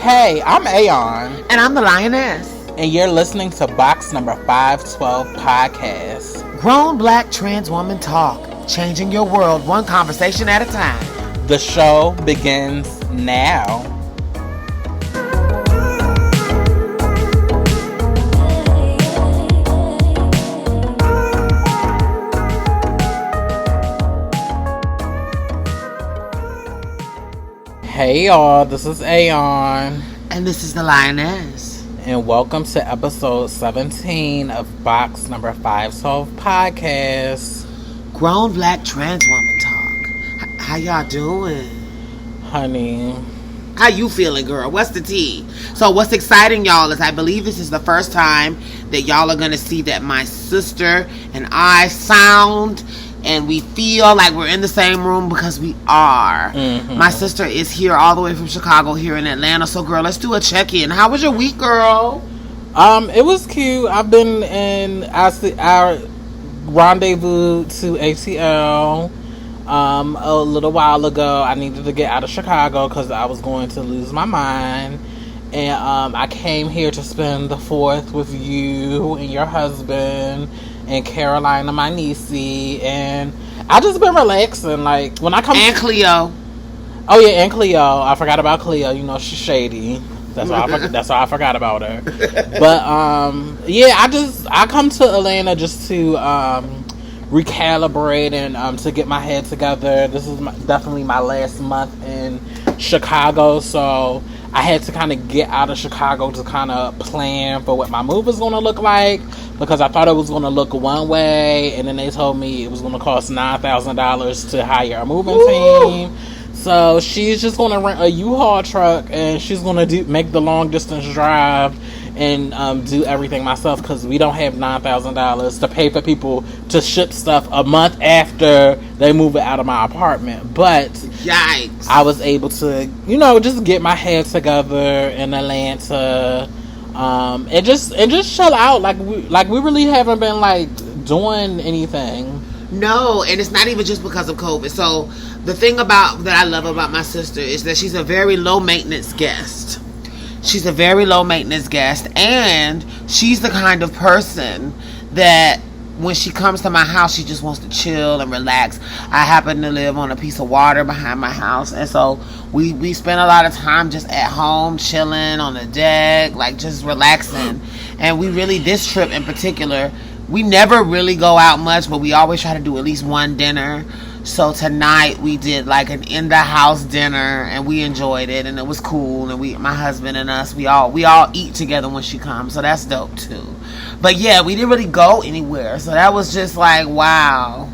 Hey, I'm Aeon. And I'm the Lioness. And you're listening to box number 512 podcast. Grown Black Trans Woman Talk. Changing your world one conversation at a time. The show begins now. Hey y'all, this is Aeon. And this is the Lioness. And welcome to episode 17 of box number 512 podcast. Grown Black Trans Woman Talk. How y'all doing? Honey. How you feeling, girl? What's the tea? So what's exciting, y'all, is I believe this is the first time that y'all are going to see that my sister and I sound and we feel like we're in the same room, because we are. Mm-hmm. My sister is here all the way from Chicago, here in Atlanta. So, girl, let's do a check-in. How was your week, girl? It was cute. I've been in our rendezvous to ATL a little while ago. I needed to get out of Chicago because I was going to lose my mind. And I came here to spend the 4th with you and your husband and Carolina, my niecey, and I just been relaxing. Like when I come and Cleo. Oh yeah, and Cleo. I forgot about Cleo. You know she's shady. That's why I forgot about her. But yeah, I come to Atlanta just to recalibrate and to get my head together. This is definitely my last month in Chicago, so I had to kind of get out of Chicago to kind of plan for what my move is going to look like, because I thought it was going to look one way, and then they told me it was going to cost $9,000 to hire a moving team. So she's just going to rent a U-Haul truck, and she's going to make the long distance drive and do everything myself, because we don't have $9,000 to pay for people to ship stuff a month after they move it out of my apartment. But yikes, I was able to, just get my head together in Atlanta, and just chill out. Like we really haven't been like doing anything. No, and it's not even just because of COVID. So the thing that I love about my sister is that she's a very low maintenance guest. She's a very low maintenance guest, and she's the kind of person that when she comes to my house, she just wants to chill and relax. I happen to live on a piece of water behind my house, and so we spend a lot of time just at home, chilling on the deck, like just relaxing. And we really, this trip in particular, we never really go out much, but we always try to do at least one dinner. So tonight we did like an in the house dinner, and we enjoyed it, and it was cool. And my husband and us, we all eat together when she comes, so that's dope too. But yeah, we didn't really go anywhere, so that was just like wow.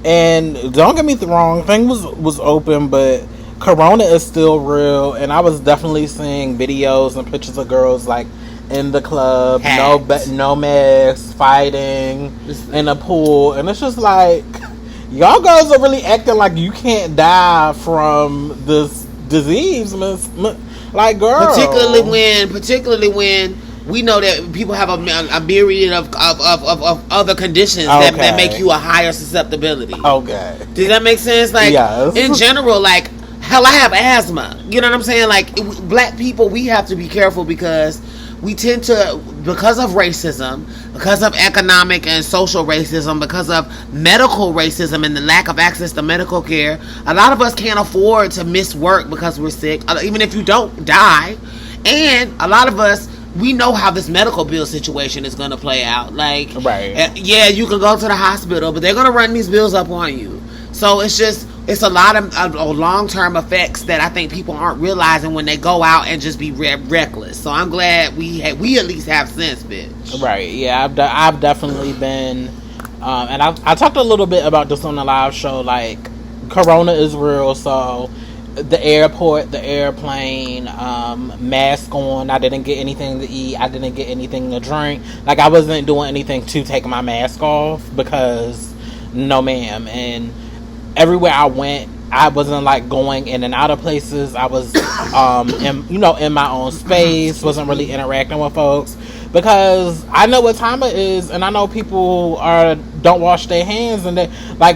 And don't get me wrong, things was open, but Corona is still real, and I was definitely seeing videos and pictures of girls like in the club, no masks, fighting in a pool, and it's just like, y'all girls are really acting like you can't die from this disease, like, girl. Particularly when we know that people have a myriad of other conditions that make you a higher susceptibility. Okay. Does that make sense? Like, yes. In general, like, hell, I have asthma. You know what I'm saying? Like, black people, we have to be careful because we tend to, because of racism, because of economic and social racism, because of medical racism and the lack of access to medical care, a lot of us can't afford to miss work because we're sick, even if you don't die. And a lot of us, we know how this medical bill situation is going to play out. Like, right. Yeah, you can go to the hospital, but they're going to run these bills up on you. So it's a lot of long-term effects that I think people aren't realizing when they go out and just be reckless. So I'm glad we at least have sense, bitch. Right, yeah, I've definitely been, and I talked a little bit about this on the live show, like, Corona is real, so the airport, the airplane, mask on, I didn't get anything to eat, I didn't get anything to drink, like, I wasn't doing anything to take my mask off, because, no ma'am, and everywhere I went, I wasn't like going in and out of places. I was, in my own space. Wasn't really interacting with folks because I know what time it is, and I know people don't wash their hands, and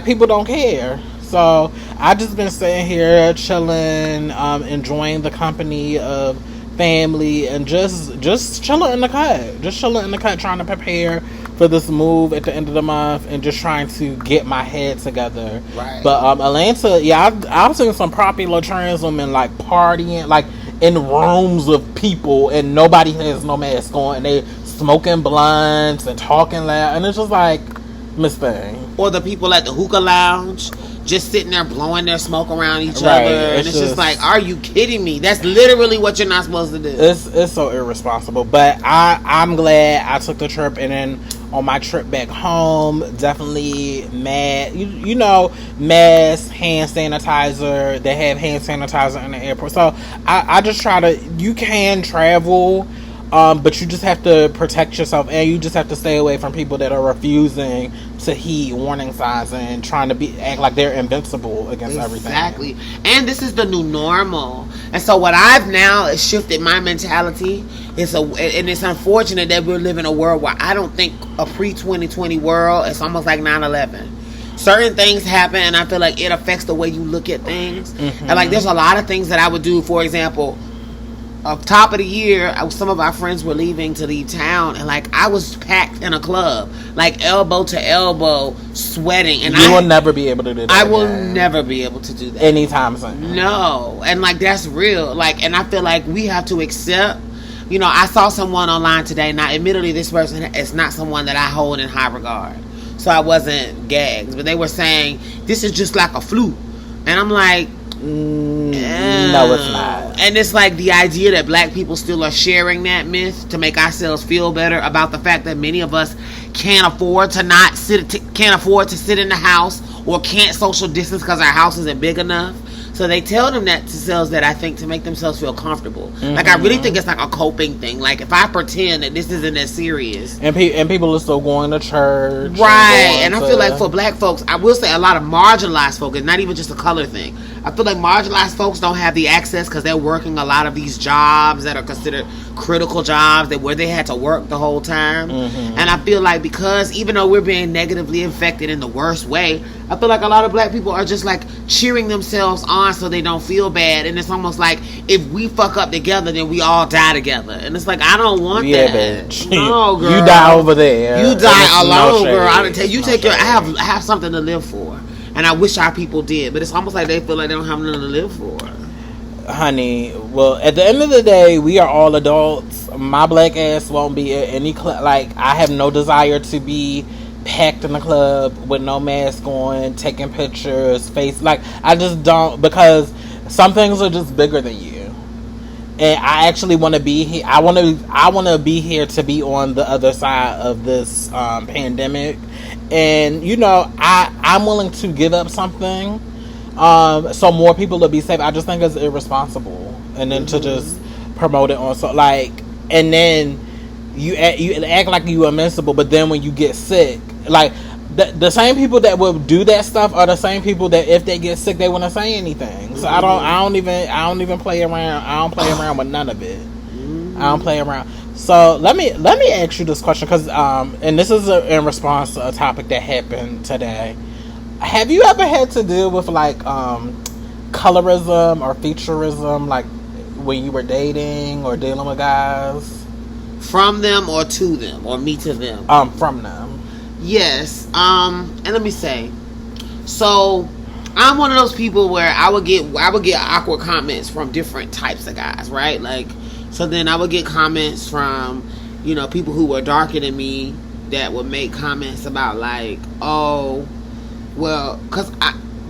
people don't care. So I just been sitting here chilling, enjoying the company of family, and just chilling in the cut. Just chilling in the cut, trying to prepare for this move at the end of the month, and just trying to get my head together. Right. But Atlanta, yeah, I've seen some popular trans women like partying, like in rooms of people, and nobody has no mask on, and they smoking blunts and talking loud, and it's just like, Miss Thing. Or the people at the hookah lounge just sitting there blowing their smoke around each Right, other, and it's just like, are you kidding me? That's literally what you're not supposed to do. It's so irresponsible. But I'm glad I took the trip, and then on my trip back home, definitely you know, mask, hand sanitizer. They have hand sanitizer in the airport, so I just try to. You can travel, but you just have to protect yourself, and you just have to stay away from people that are refusing to heed warning signs and trying to act like they're invincible against everything. Exactly. And this is the new normal. And so what I've now shifted my mentality and it's unfortunate that we're living in a world where I don't think a pre-2020 world, it's almost like 9/11. Certain things happen, and I feel like it affects the way you look at things. Mm-hmm. And like, there's a lot of things that I would do. For example, top of the year, some of our friends were leaving to leave town, and like, I was packed in a club, like elbow to elbow, sweating. And you will never be able to do that. I will never be able to do that anytime soon. No, and like, that's real. Like, and I feel like we have to accept. You know, I saw someone online today. Now, admittedly, this person is not someone that I hold in high regard, so I wasn't gagged. But they were saying this is just like a flu, and I'm like, no, it's not. And it's like the idea that black people still are sharing that myth to make ourselves feel better about the fact that many of us can't afford to sit in the house, or can't social distance because our house isn't big enough. So they tell them that to themselves, that I think to make themselves feel comfortable. Mm-hmm. Like, I really think it's like a coping thing. Like, if I pretend that this isn't as serious, and people are still going to church, right? And I feel like for black folks, I will say a lot of marginalized folks, it's not even just a color thing. I feel like marginalized folks don't have the access because they're working a lot of these jobs that are considered critical jobs, where they had to work the whole time. Mm-hmm. And I feel like, because even though we're being negatively affected in the worst way, I feel like a lot of black people are just like cheering themselves on so they don't feel bad. And it's almost like, if we fuck up together, then we all die together. And it's like, I don't want that. Bitch. No, girl. You die over there. You die alone, girl. I didn't tell you. I have something to live for. And I wish our people did, but it's almost like they feel like they don't have nothing to live for. Honey, well, at the end of the day, we are all adults. My black ass won't be at any club. Like, I have no desire to be packed in the club with no mask on, taking pictures, like, I just don't, because some things are just bigger than you. And I actually want to be here. I want to be here to be on the other side of this pandemic. And, you know, I'm willing to give up something so more people will be safe. I just think it's irresponsible. And then to just promote it on, so like, and then you act like you invincible, but then when you get sick, like, the same people that would do that stuff are the same people that if they get sick, they wouldn't say anything. So I don't even play around. I don't play around with none of it. I don't play around. So let me ask you this question, because and this is in response to a topic that happened today. Have you ever had to deal with like colorism or featureism, like when you were dating or dealing with guys? From them or to them, or me to them? From them. Yes. And let me say, so I'm one of those people where I would get awkward comments from different types of guys, right? Like, so then I would get comments from, you know, people who were darker than me that would make comments about like, oh, well, because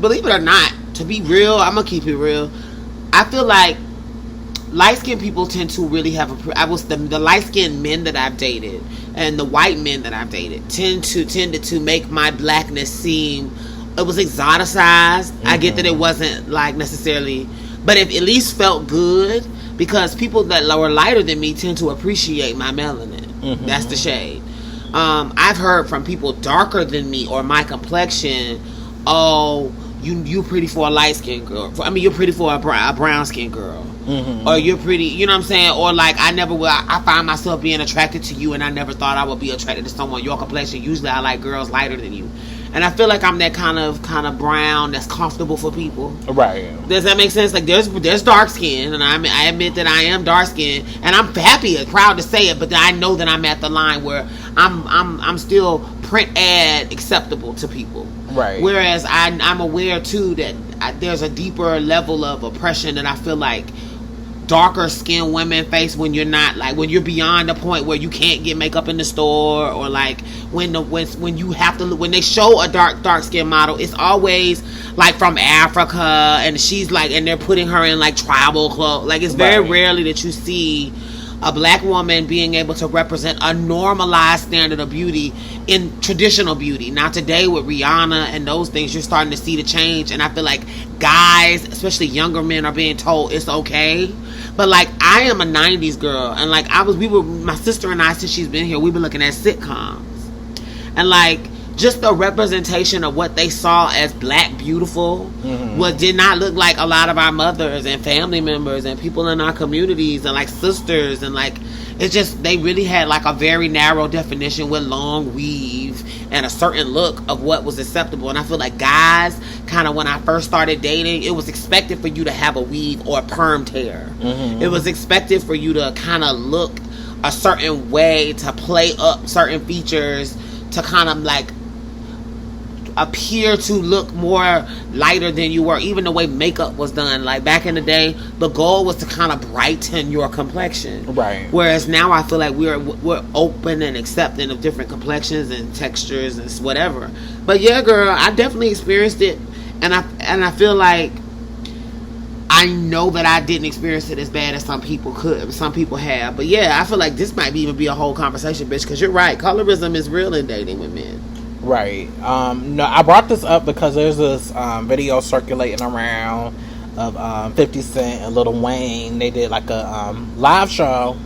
believe it or not, to be real, I'm gonna keep it real. I feel like light-skinned people tend to really have the light-skinned men that I've dated and the white men that I've dated tended to make my blackness seem, it was exoticized. Mm-hmm. I get that it wasn't like necessarily, but it at least felt good, because people that were lighter than me tend to appreciate my melanin. Mm-hmm. That's the shade. I've heard from people darker than me or my complexion, oh, you pretty for a light skinned girl. I mean, you're pretty for a brown skinned girl. Mm-hmm. Or you're pretty, you know what I'm saying? Or like, I find myself being attracted to you, and I never thought I would be attracted to someone your complexion. Usually I like girls lighter than you. and I feel like I'm that kind of brown that's comfortable for people. Right. Does that make sense? Like there's dark skin, and I admit that I am dark skin, and I'm happy and proud to say it. But I know that I'm at the line where I'm still print ad acceptable to people. Right. Whereas I'm aware too that there's a deeper level of oppression that I feel like darker skinned women face when you're not, like, when you're beyond the point where you can't get makeup in the store, or like when you have to, when they show a dark skinned model, it's always like from Africa, and she's like, and they're putting her in like tribal clothes. Like, it's very rarely that you see a black woman being able to represent a normalized standard of beauty in traditional beauty. Now today with Rihanna and those things, you're starting to see the change, and I feel like guys, especially younger men, are being told it's okay. But like, I am a 90s girl, and like my sister and I, since she's been here, we've been looking at sitcoms, and like, just the representation of what they saw as black beautiful did not look like a lot of our mothers and family members and people in our communities and like sisters, and like, it's just, they really had like a very narrow definition with long weave and a certain look of what was acceptable. And I feel like guys, kind of when I first started dating, it was expected for you to have a weave or a permed hair. It was expected for you to kind of look a certain way, to play up certain features, to kind of like appear to look more lighter than you were. Even the way makeup was done, like back in the day, the goal was to kind of brighten your complexion. Right. Whereas now I feel like we're open and accepting of different complexions and textures and whatever. But yeah, girl, I definitely experienced it, and I feel like I know that I didn't experience it as bad as some people could. Some people have. But yeah, I feel like this might even be a whole conversation, bitch, because you're right. Colorism is real in dating with men. Right. No, I brought this up because there's this video circulating around of 50 Cent and Lil Wayne. They did like a live show,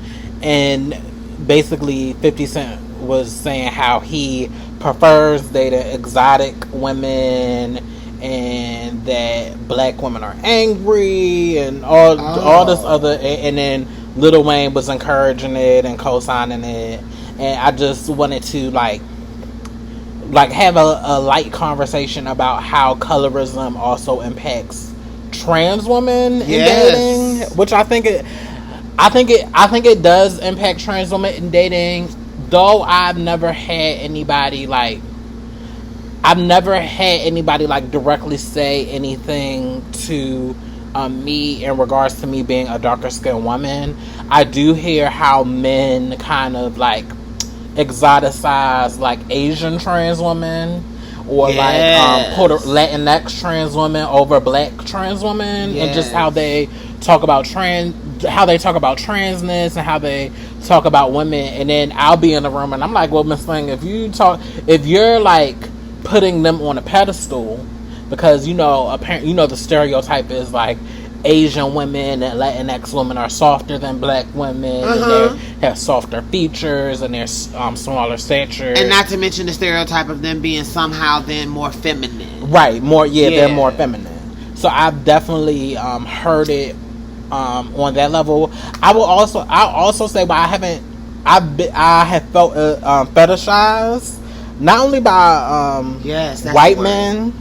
and basically 50 Cent was saying how he prefers dating exotic women, and that black women are angry, and all this other, and then Lil Wayne was encouraging it and co-signing it. And I just wanted to like have a light conversation about how colorism also impacts trans women in dating, which I think it does impact trans women in dating. Though I've never had anybody like directly say anything to me in regards to me being a darker skinned woman. I do hear how men kind of like exoticize like Asian trans women, or like Latinx trans women over black trans women, and just how they talk about transness and how they talk about women. And then I'll be in the room and I'm like, well, Miss Thing, if you're like putting them on a pedestal, because apparently the stereotype is like Asian women and Latinx women are softer than black women, and they have softer features, and they're smaller stature, and not to mention the stereotype of them being somehow then more feminine. Right, they're more feminine. So I've definitely heard it on that level. I'll also say, but I have felt fetishized, not only by white men,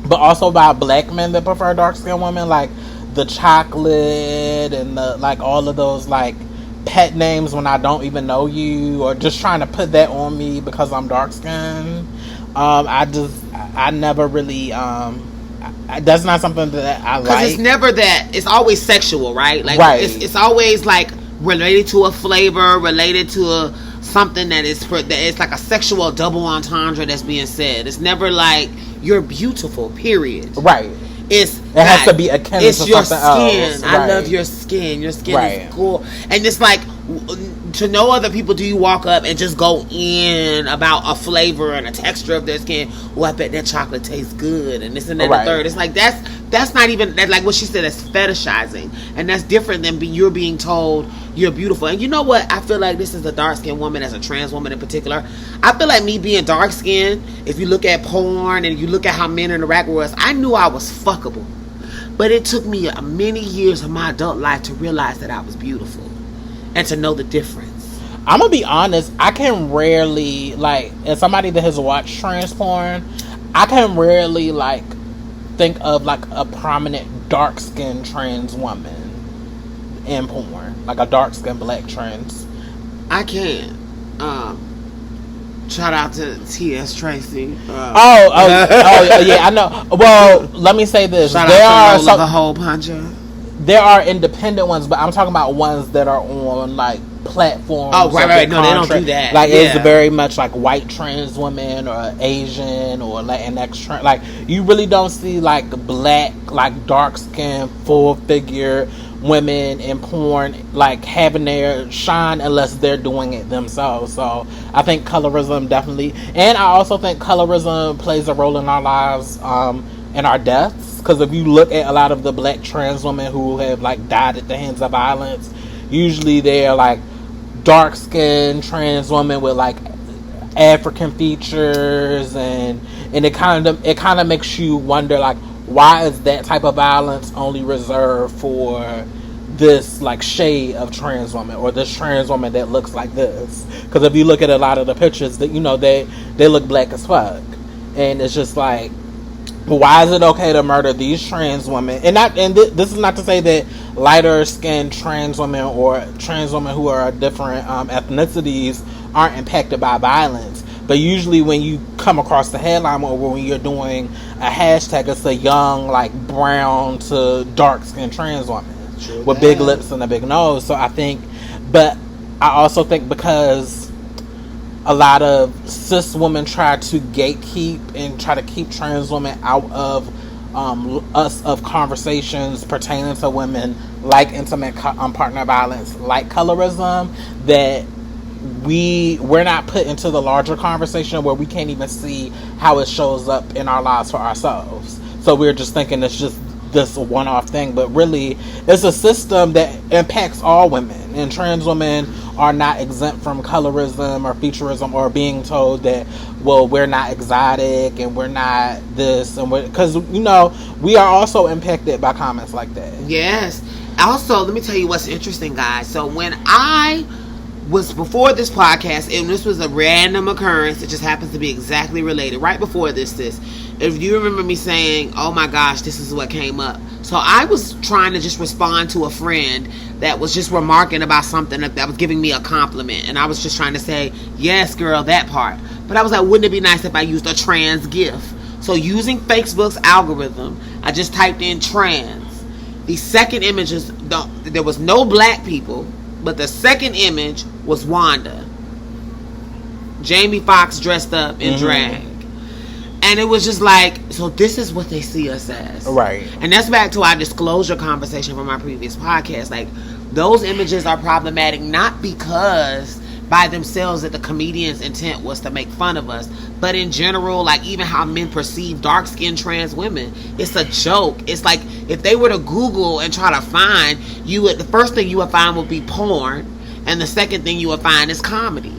but also by black men that prefer dark skinned women, like the chocolate and the like, all of those like pet names when I don't even know you, or just trying to put that on me because I'm dark skinned. I never really that's not something that I like, because it's never that. It's always sexual, right? Like, it's always like related to a flavor, related to something that it's like a sexual double entendre that's being said. It's never like you're beautiful, period. Right. It has to be akin to something else. It's your skin. I love your skin. Your skin is cool. And it's like, to no other people do you walk up and just go in about a flavor and a texture of their skin. Oh, I bet that chocolate tastes good, and this and that and the third. It's like, that's not even, that, like what she said, that's fetishizing. And that's different than you're being told you're beautiful. And you know what? I feel like this is a dark-skinned woman, as a trans woman in particular. I feel like me being dark-skinned, if you look at porn and you look at how men interact with us, I knew I was fuckable. But it took me many years of my adult life to realize that I was beautiful and to know the difference. I'm gonna be honest, I can rarely, like, as somebody that has watched trans porn, I can rarely like think of like a prominent dark skinned trans woman in porn, like a dark skinned black trans. I can't. Shout out to T.S. Tracy. Yeah, I know. Well, let me say this: shout out to the Hole Puncher. There are independent ones, but I'm talking about ones that are on like platforms. Oh, right. No, they don't do that. Like it's very much like white trans women or Asian or Latinx trans. Like you really don't see like black, like dark skinned, full figure women in porn like having their shine unless they're doing it themselves. So I think colorism definitely, and I also think colorism plays a role in our lives, in our deaths. Because if you look at a lot of the black trans women who have like died at the hands of violence, usually they're like dark skinned trans women with like African features, and it kind of makes you wonder like, why is that type of violence only reserved for this like shade of trans woman, or this trans woman that looks like this? Because if you look at a lot of the pictures, that they look black as fuck, and it's just like, why is it okay to murder these trans women? And this is not to say that lighter skinned trans women or trans women who are different ethnicities aren't impacted by violence. But usually when you come across the headline, or when you're doing a hashtag, it's a young, like, brown to dark skinned trans woman with big lips and a big nose. So I also think because a lot of cis women try to gatekeep and try to keep trans women out of conversations pertaining to women, like intimate partner violence, like colorism, that we're not put into the larger conversation where we can't even see how it shows up in our lives for ourselves. So we're just thinking it's just this one-off thing, but really it's a system that impacts all women, and trans women are not exempt from colorism or featureism, or being told that, well, we're not exotic and we're not this, and because we are also impacted by comments like that. Yes. Also, let me tell you what's interesting, guys. So when I was before this podcast, and this was a random occurrence, it just happens to be exactly related. Right before this, if you remember me saying, oh my gosh, this is what came up. So I was trying to just respond to a friend that was just remarking about something that was giving me a compliment. And I was just trying to say, yes, girl, that part. But I was like, wouldn't it be nice if I used a trans GIF? So using Facebook's algorithm, I just typed in trans. The second images, there was no black people, but the second image was Wanda. Jamie Foxx dressed up in drag. And it was just like, so this is what they see us as. Right. And that's back to our disclosure conversation from our previous podcast. Like, those images are problematic not because by themselves that the comedian's intent was to make fun of us, but in general, like even how men perceive dark-skinned trans women. It's a joke. It's like if they were to Google and try to find, the first thing you would find would be porn, and the second thing you would find is comedy.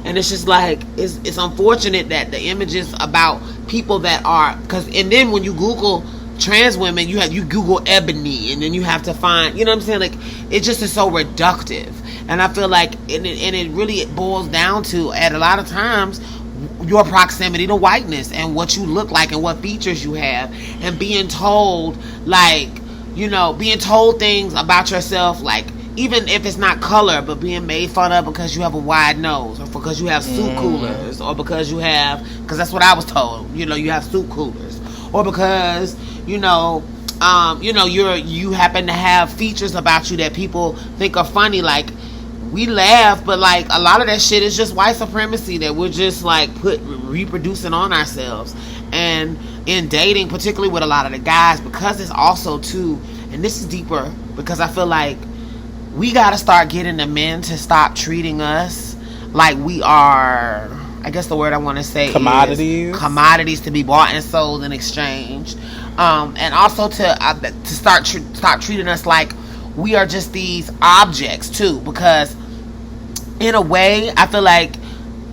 And it's just like, it's unfortunate that the images about people that are, and then when you Google trans women, you Google ebony, and then you have to find, you know what I'm saying? Like, it just is so reductive. And I feel like, it really boils down to, at a lot of times, your proximity to whiteness and what you look like and what features you have, and being told, like, being told things about yourself, like, even if it's not color, but being made fun of because you have a wide nose, or because you have soup coolers, or because that's what I was told, you have soup coolers, or because, you happen to have features about you that people think are funny. Like, we laugh, but like a lot of that shit is just white supremacy that we're just like reproducing on ourselves. And in dating, particularly with a lot of the guys, because it's also too, and this is deeper, because I feel like we gotta start getting the men to stop treating us like we are, I guess the word I want to say commodities. Commodities to be bought and sold and exchanged. And also to stop treating us like we are just these objects too. Because in a way, I feel like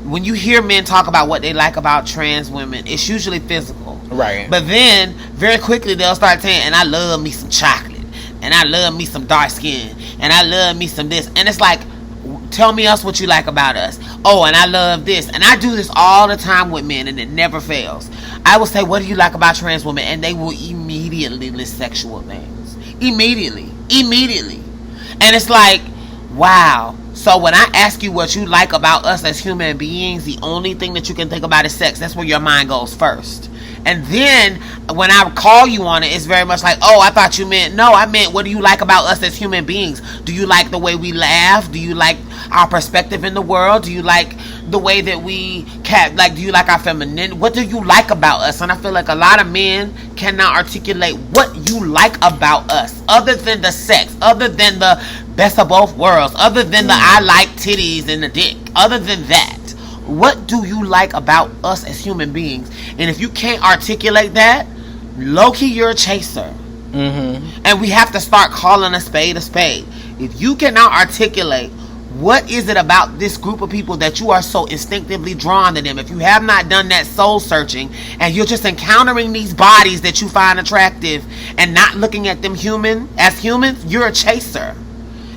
when you hear men talk about what they like about trans women, it's usually physical. Right. But then very quickly they'll start saying, and I love me some chocolate, and I love me some dark skin, and I love me some this. And it's like, tell me else what you like about us. Oh, and I love this. And I do this all the time with men, and it never fails. I will say, what do you like about trans women? And they will immediately list sexual things. Immediately. And it's like, wow. So when I ask you what you like about us as human beings, the only thing that you can think about is sex. That's where your mind goes first. And then when I call you on it, it's very much like, oh, I thought you meant, no, I meant, what do you like about us as human beings? Do you like the way we laugh? Do you like our perspective in the world? Do you like the way that we do you like our feminine? What do you like about us? And I feel like a lot of men cannot articulate what you like about us, other than the sex, other than the best of both worlds, other than the I like titties and the dick, other than that. What do you like about us as human beings? And if you can't articulate that, low-key, you're a chaser. And we have to start calling a spade a spade. If you cannot articulate what is it about this group of people that you are so instinctively drawn to them, if you have not done that soul searching and you're just encountering these bodies that you find attractive and not looking at them as humans, you're a chaser.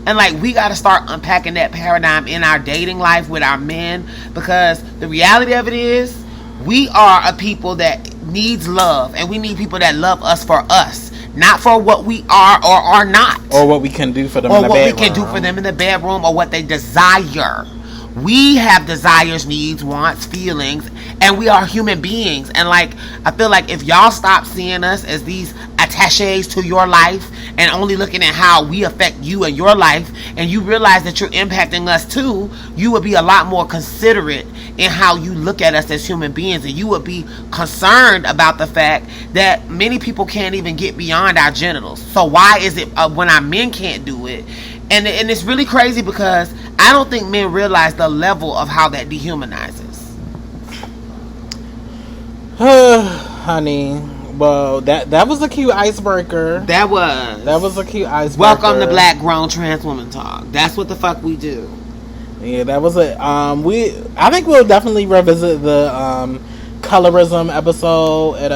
And like, we got to start unpacking that paradigm in our dating life with our men, because the reality of it is, we are a people that needs love, and we need people that love us for us, not for what we are or are not, or what we can do for them in the bedroom, or what we can do for them in the bedroom, or what they desire. We have desires, needs, wants, feelings, and we are human beings. And like, I feel like if y'all stop seeing us as these attaches to your life and only looking at how we affect you and your life, and you realize that you're impacting us too, you would be a lot more considerate in how you look at us as human beings, and you would be concerned about the fact that many people can't even get beyond our genitals. So why is it when our men can't do it? And it's really crazy, because I don't think men realize the level of how that dehumanizes. Honey, well, that was a cute icebreaker. That was a cute icebreaker. Welcome to Black Grown Trans Woman Talk. That's what the fuck we do. Yeah, that was it. I think we'll definitely revisit the colorism episode at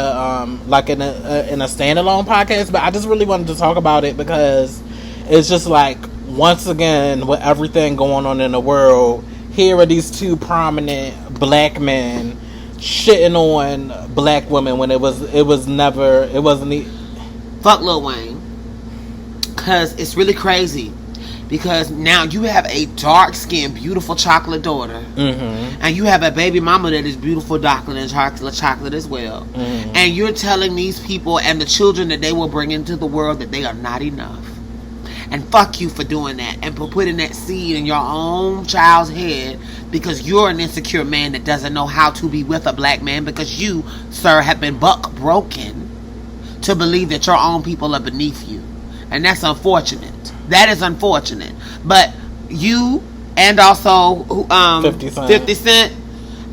in a standalone podcast. But I just really wanted to talk about it because it's just like, once again, with everything going on in the world, here are these two prominent black men shitting on black women when it wasn't fuck Lil Wayne. Cause it's really crazy, because now you have a dark-skinned, beautiful chocolate daughter, and you have a baby mama that is beautiful, dark and chocolate as well, and you're telling these people and the children that they will bring into the world that they are not enough. And fuck you for doing that and for putting that seed in your own child's head, because you're an insecure man that doesn't know how to be with a black man, because you, sir, have been buck broken to believe that your own people are beneath you. And that's unfortunate. That is unfortunate. But you, and also 50 Cent,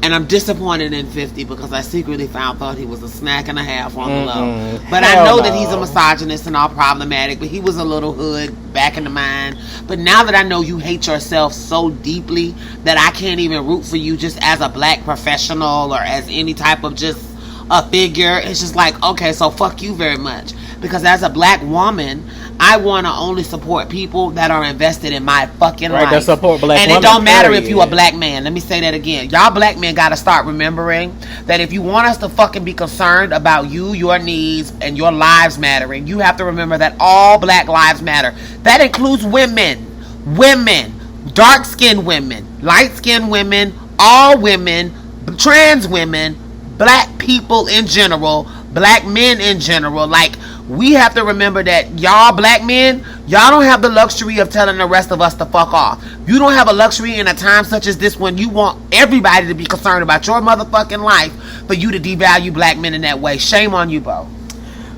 and I'm disappointed in 50, because I secretly thought he was a snack and a half on the low. But I know that he's a misogynist and all problematic, but he was a little hood back in the mind. But now that I know you hate yourself so deeply that I can't even root for you just as a black professional or as any type of just a figure, it's just like, okay, so fuck you very much. Because as a black woman, I want to only support people that are invested in my fucking life. That support black and women, it don't matter if you a black man. Let me say that again. Y'all black men got to start remembering that if you want us to fucking be concerned about you, your needs, and your lives mattering, you have to remember that all black lives matter. That includes women, dark-skinned women, light-skinned women, all women, trans women, black people in general, black men in general. Like, we have to remember that y'all black men, y'all don't have the luxury of telling the rest of us to fuck off. You don't have a luxury in a time such as this, when you want everybody to be concerned about your motherfucking life, for you to devalue black men in that way. Shame on you, Bo.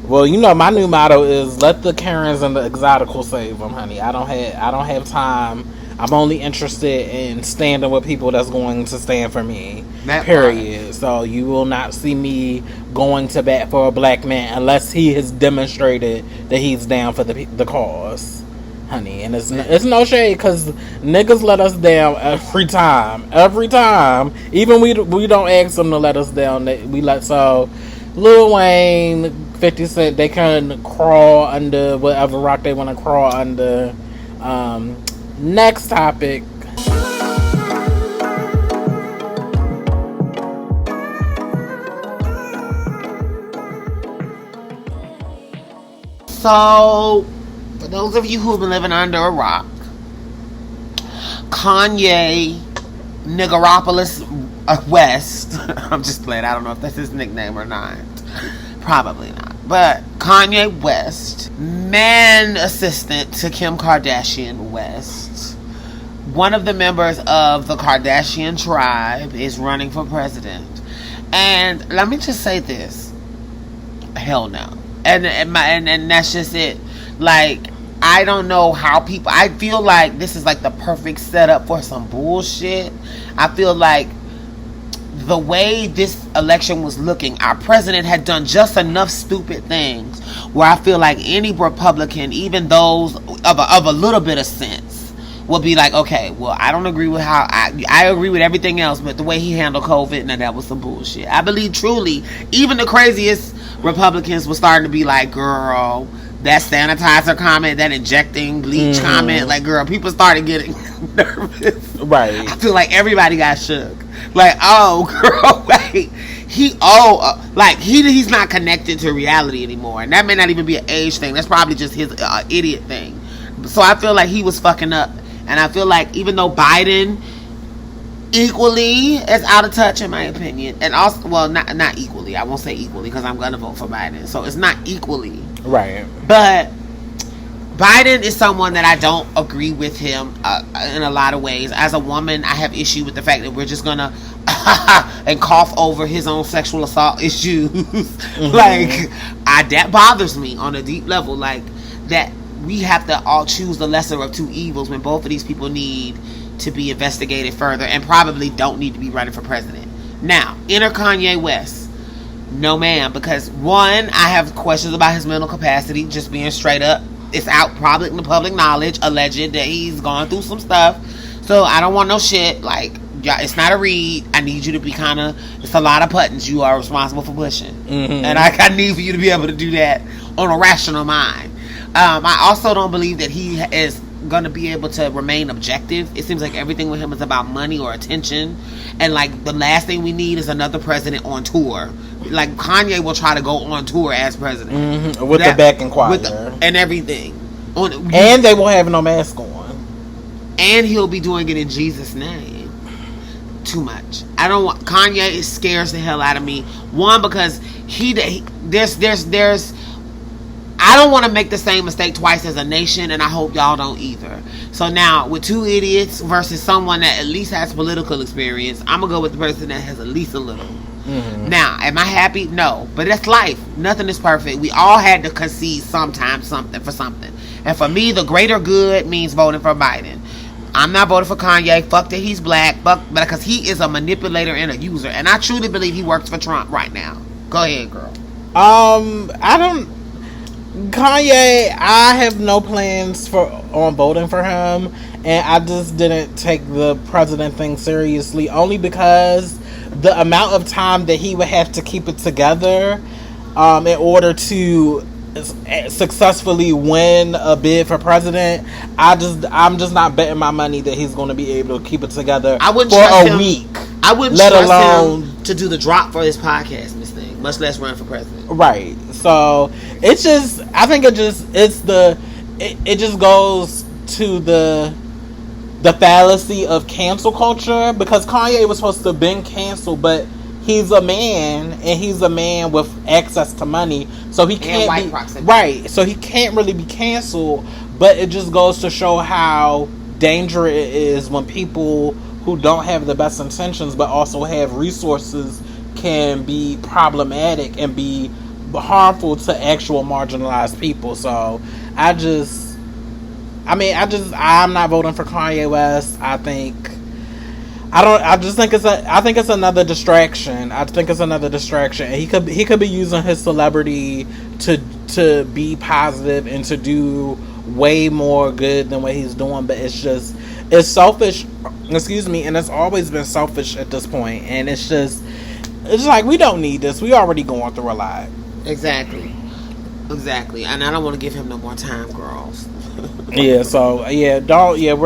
Well, you know, my new motto is let the Karens and the Exoticals save them, honey. I don't have time. I'm only interested in standing with people that's going to stand for me. Period. Right. So you will not see me going to bat for a black man unless he has demonstrated that he's down for the cause, honey. And it's no shade, because niggas let us down every time. Even we don't ask them to let us down. So Lil Wayne, 50 Cent, they can crawl under whatever rock they want to crawl under. Next topic. So, for those of you who've been living under a rock, Kanye Niggeropolis West, I'm just playing, I don't know if that's his nickname or not. Probably not. But Kanye West, man assistant to Kim Kardashian West, one of the members of the Kardashian tribe, is running for president. And let me just say this. Hell no. And that's just it. Like, I don't know how people... I feel like this is like the perfect setup for some bullshit. I feel like the way this election was looking, our president had done just enough stupid things where I feel like any Republican, even those of a little bit of sense, will be like, okay, well, I don't agree with how... I agree with everything else, but the way he handled COVID, now that was some bullshit. I believe truly, even the craziest Republicans were starting to be like, girl... that sanitizer comment, that injecting bleach comment, like, girl, people started getting nervous. Right. I feel like everybody got shook. Like, oh, girl, wait. He's not connected to reality anymore. And that may not even be an age thing. That's probably just his idiot thing. So I feel like he was fucking up. And I feel like even though Biden equally is out of touch, in my opinion, and also, well, not equally. I won't say equally because I'm going to vote for Biden. So it's not equally. Right. But Biden is someone that I don't agree with him in a lot of ways. As a woman, I have issue with the fact that we're just going to and cough over his own sexual assault issues. Like, that bothers me on a deep level. Like, that we have to all choose the lesser of two evils when both of these people need to be investigated further and probably don't need to be running for president. Now, enter Kanye West. No, ma'am, because one, I have questions about his mental capacity, just being straight up. It's out probably in the public knowledge, alleged that he's gone through some stuff. So I don't want no shit. Like, it's not a read. I need you to be it's a lot of buttons you are responsible for pushing. And I need for you to be able to do that on a rational mind. I also don't believe that he is going to be able to remain objective. It seems like everything with him is about money or attention, and like the last thing we need is another president on tour. Like, Kanye will try to go on tour as president with the backing choir and everything, and they won't have no mask on, and he'll be doing it in Jesus' name. Too much. I don't want Kanye. It scares the hell out of me. One, because there's I don't want to make the same mistake twice as a nation, and I hope y'all don't either. So now, with two idiots versus someone that at least has political experience, I'm going to go with the person that has at least a little. Now, am I happy? No. But that's life. Nothing is perfect. We all had to concede sometimes something for something. And for me, the greater good means voting for Biden. I'm not voting for Kanye. Fuck that he's black. Fuck, because he is a manipulator and a user. And I truly believe he works for Trump right now. Go ahead, girl. Kanye, I have no plans on voting for him, and I just didn't take the president thing seriously, only because the amount of time that he would have to keep it together in order to successfully win a bid for president, I'm just not betting my money that he's going to be able to keep it together for a week. I wouldn't trust him to do the drop for this podcast, Miss Thing, much less run for president. Right. So it's just, I think it just goes to the fallacy of cancel culture, because Kanye was supposed to have been canceled, but he's a man, and he's a man with access to money, so he can't be right. So he can't really be canceled. But it just goes to show how dangerous it is when people who don't have the best intentions but also have resources can be problematic and be harmful to actual marginalized people. So I'm not voting for Kanye West. I think it's another distraction. And he could be using his celebrity to be positive and to do way more good than what he's doing, but it's selfish, and it's always been selfish at this point, and it's like, we don't need this. We already going through a lot. Exactly, and I don't want to give him no more time, girls. We're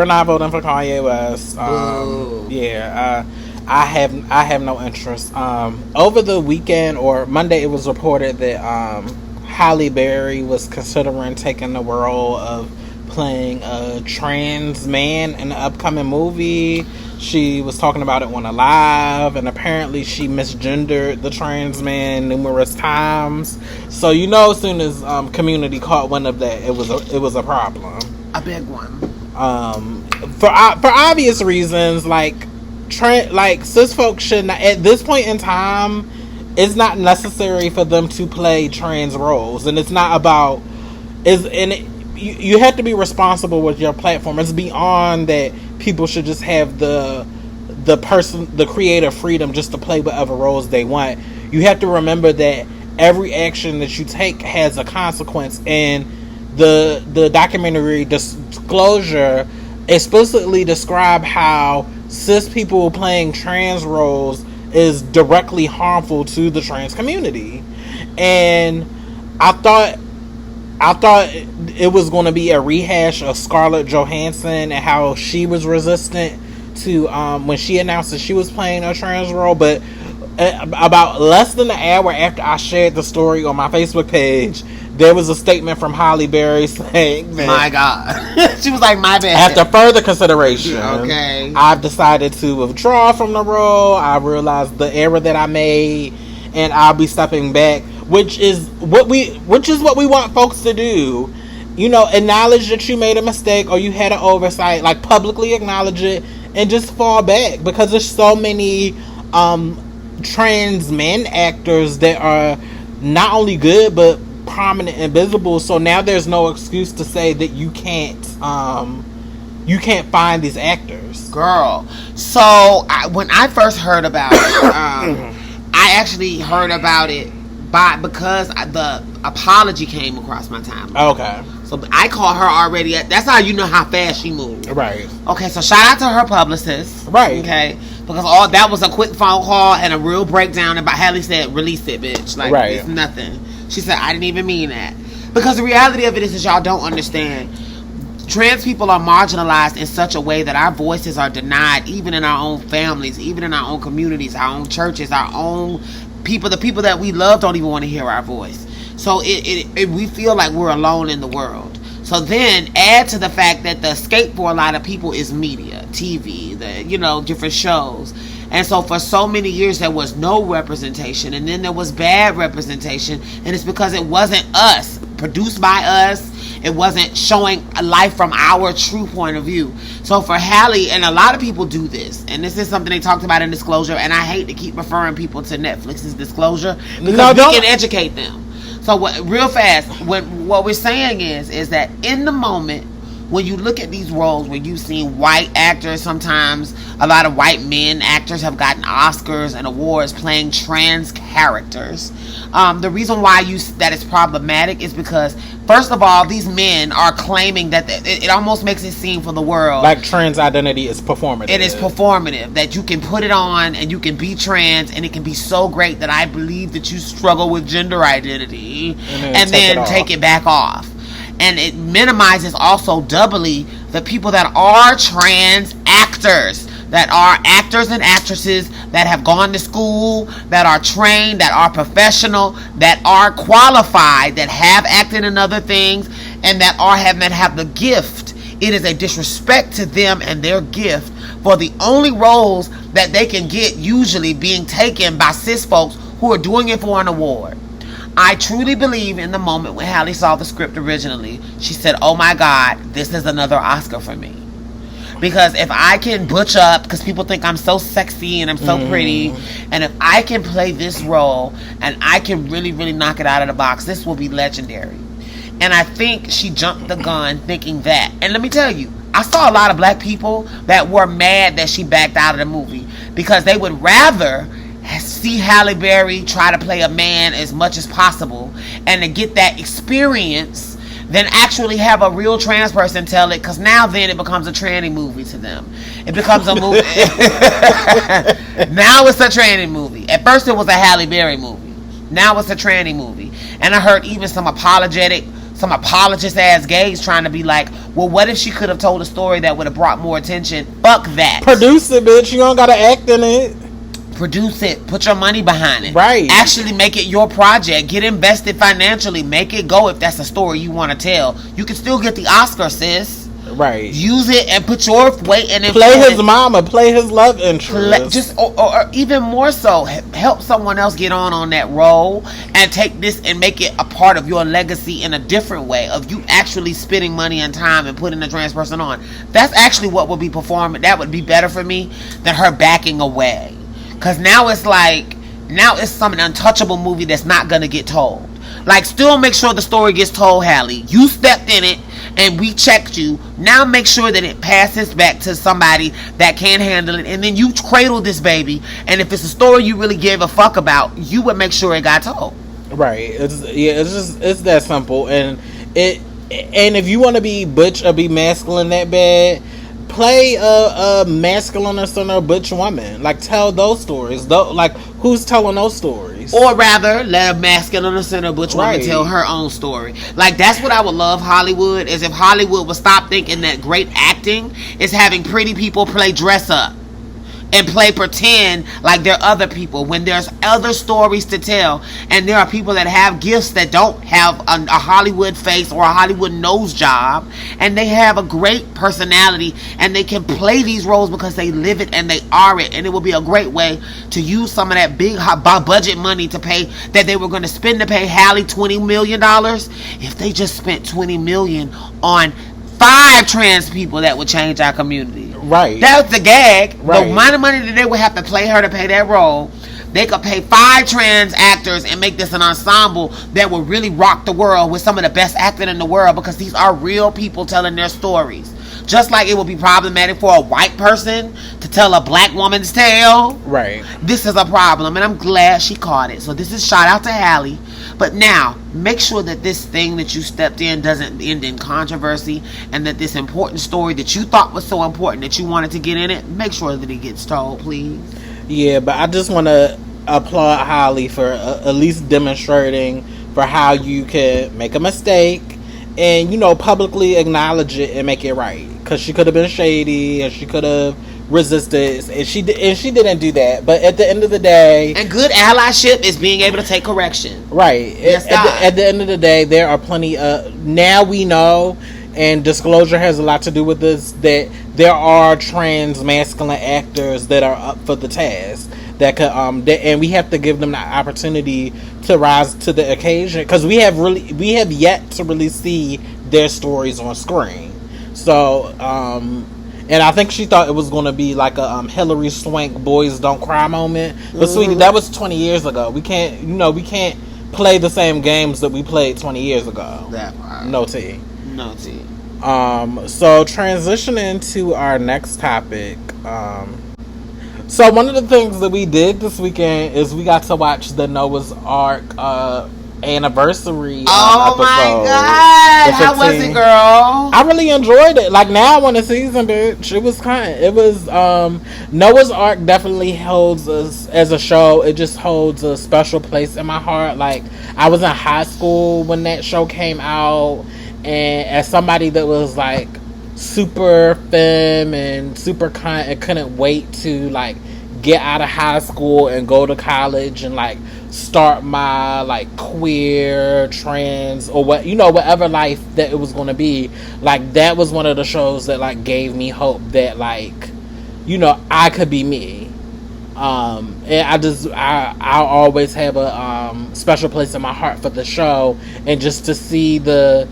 not voting for Kanye West. I have no interest. Over the weekend or Monday, it was reported that Halle Berry was considering taking the role of playing a trans man in the upcoming movie. She was talking about it on a live, and apparently she misgendered the trans man numerous times. So as soon as Community caught wind of that, it was a problem, a big one. For obvious reasons, like cis folks should not, at this point in time, it's not necessary for them to play trans roles, and it's not about you have to be responsible with your platform. It's beyond that people should just have the creative freedom just to play whatever roles they want. You have to remember that every action that you take has a consequence, and the documentary Disclosure explicitly describe how cis people playing trans roles is directly harmful to the trans community. And I thought it was going to be a rehash of Scarlett Johansson and how she was resistant to when she announced that she was playing a trans role. But about less than an hour after I shared the story on my Facebook page, there was a statement from Halle Berry saying that, my God. She was like, my bad. After further consideration, okay, I've decided to withdraw from the role. I realized the error that I made, and I'll be stepping back, which is what we want folks to do. Acknowledge that you made a mistake or you had an oversight, like publicly acknowledge it and just fall back, because there's so many trans men actors that are not only good but prominent and visible. So now there's no excuse to say that you can't find these actors, girl. So when I first heard about it, I actually heard about it because the apology came across my timeline. Okay. So I called her already. That's how you know how fast she moved. Right. Okay, so shout out to her publicist. Right. Okay. Because all that was a quick phone call and a real breakdown about Halle said, release it, bitch. Like, right. It's nothing. She said, I didn't even mean that. Because the reality of it is y'all don't understand. Trans people are marginalized in such a way that our voices are denied, even in our own families, even in our own communities, our own churches, our own people. The people that we love don't even want to hear our voice. So we feel like we're alone in the world. So then add to the fact that the escape for a lot of people is media, TV, different shows. And so for so many years there was no representation, and then there was bad representation, and it's because it wasn't us, produced by us. It wasn't showing a life from our true point of view. So for Halle, and a lot of people do this, and this is something they talked about in Disclosure, and I hate to keep referring people to Netflix's Disclosure because we can educate them. So real fast, what we're saying is that in the moment, when you look at these roles where you've seen white actors, sometimes a lot of white men actors have gotten Oscars and awards playing trans characters. The reason why that is problematic is because, first of all, these men are claiming that it almost makes it seem for the world like trans identity is performative. It is performative, that you can put it on and you can be trans and it can be so great that I believe that you struggle with gender identity and then take it back off. And it minimizes also doubly the people that are trans actors, that are actors and actresses that have gone to school, that are trained, that are professional, that are qualified, that have acted in other things, and that have the gift. It is a disrespect to them and their gift for the only roles that they can get usually being taken by cis folks who are doing it for an award. I truly believe in the moment when Halle saw the script originally, she said, oh my God, this is another Oscar for me. Because if I can butch up, because people think I'm so sexy and I'm so pretty, and if I can play this role and I can really, really knock it out of the box, this will be legendary. And I think she jumped the gun thinking that. And let me tell you, I saw a lot of black people that were mad that she backed out of the movie because they would rather see Halle Berry try to play a man as much as possible and to get that experience than actually have a real trans person tell it, because now then it becomes a tranny movie to them. It becomes a movie. Now it's a tranny movie. At first it was a Halle Berry movie. Now it's a tranny movie. And I heard even some apologist ass gays trying to be like, well, what if she could have told a story that would have brought more attention? Fuck that. Produce it, bitch. You don't gotta act in it. Produce it. Put your money behind it. Right. Actually make it your project. Get invested financially. Make it go if that's a story you want to tell. You can still get the Oscar, sis. Right. Use it and put your weight and play his mama, play his love interest. Or even more so, help someone else get on that role and take this and make it a part of your legacy in a different way of you actually spending money and time and putting a trans person on. That's actually what would be performing. That would be better for me than her backing away. Because now it's some untouchable movie that's not going to get told. Like, still make sure the story gets told, Halle. You stepped in it, and we checked you. Now make sure that it passes back to somebody that can handle it, and then you cradle this baby. And if it's a story you really give a fuck about, you would make sure it got told. Right. It's that simple. And if you want to be butch or be masculine that bad, play a masculine or son or butch woman. Like, tell those stories. Like, who's telling those stories? Or rather, let a masculine or son or butch woman tell her own story. Like, that's what I would love Hollywood, is if Hollywood would stop thinking that great acting is having pretty people play dress up and play pretend like they're other people when there's other stories to tell. And there are people that have gifts that don't have a Hollywood face or a Hollywood nose job, and they have a great personality and they can play these roles because they live it and they are it. And it will be a great way to use some of that big budget money to pay that they were going to spend to pay Halle $20 million. If they just spent $20 million on 5 trans people, that would change our community. Right. That's the gag. Right. The amount of money that they would have to pay her to pay that role, they could pay 5 trans actors and make this an ensemble that would really rock the world with some of the best acting in the world, because these are real people telling their stories. Just like it would be problematic for a white person to tell a black woman's tale. Right. This is a problem, and I'm glad she caught it. So this is shout out to Halle. But now, make sure that this thing that you stepped in doesn't end in controversy, and that this important story that you thought was so important that you wanted to get in it, make sure that it gets told, please. Yeah, but I just want to applaud Halle for at least demonstrating for how you can make a mistake and, you know, publicly acknowledge it and make it right. Because she could have been shady and she could have resisted, and she didn't do that. But at the end of the day, and good allyship is being able to take correction. Right. Yes, at the end of the day, there are plenty now we know, and disclosure has a lot to do with this, that there are trans masculine actors that are up for the task that could and we have to give them the opportunity to rise to the occasion, because we have yet to really see their stories on screen. So and I think she thought it was going to be like a Hillary Swank Boys Don't Cry moment. But sweetie, that was 20 years ago. We can't play the same games that we played 20 years ago. That part. No tea. No tea. So transitioning to our next topic. So one of the things that we did this weekend is we got to watch the Noah's Ark anniversary episode. My god, how was it, girl? I really enjoyed it. Like, now I want a season, bitch. It was Noah's Ark definitely holds us as a show. It just holds a special place in my heart. Like, I was in high school when that show came out, and as somebody that was like super femme and super kind and couldn't wait to like get out of high school and go to college and like start my like queer, trans, or whatever life that it was going to be. Like, that was one of the shows that like gave me hope that like, I could be me. And I always have a special place in my heart for the show, and just to see the